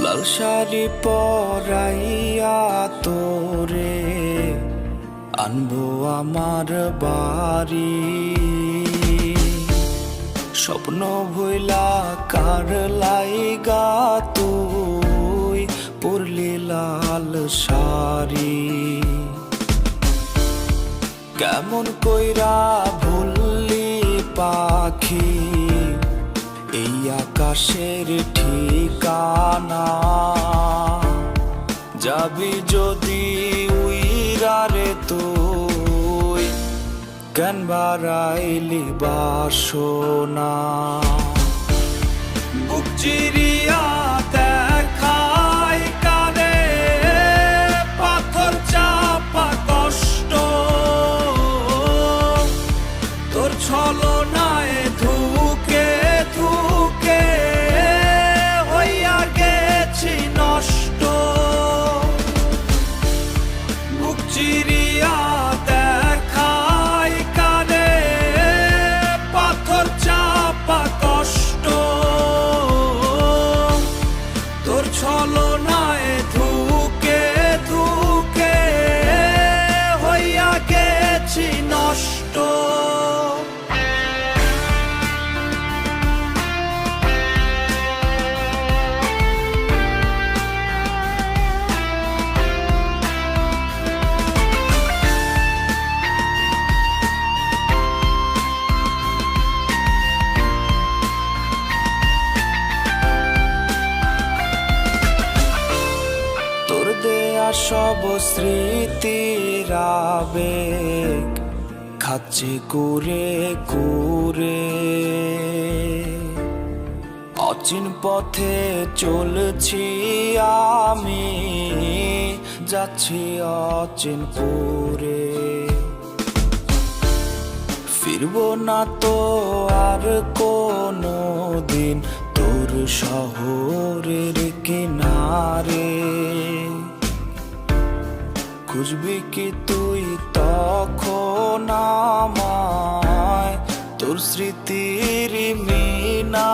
লাল শাড়ি পরাইয়া তোরে আনবো আমার বাড়ি। স্বপ্ন ভইলা কার লাইগা তুই পরলি লাল শাড়ি। কেমন কইরা ভুললি পাখি এই আকাশের ঠিকানা। যাবি যদি উইরা রে তুই কেন বারাইলি বাসনা। বুক চিরিয়া দেখাই কারে পাথর চাপা কষ্ট। তোর ছলনায় ধুকে ধুকে হইয়া গেছি নষ্ট। বুক চিরিয়া দেখাই কারে পাথর চাপা কষ্ট। তোর ছলনায় ধুকে ধুকে হইয়া গেছি নষ্ট। তোর দেয়া সব স্মৃতির আবেগ খাচ্ছে কুরে কুরে। অচিন পথে চলছি আমি যাচ্ছি অচিন পুরে। ফিরবো না তো আর কোনো দিন তোর শহরের কিনারে। খুঁজবি কি তুই তখন আমায় তোর স্মৃতির মিনা।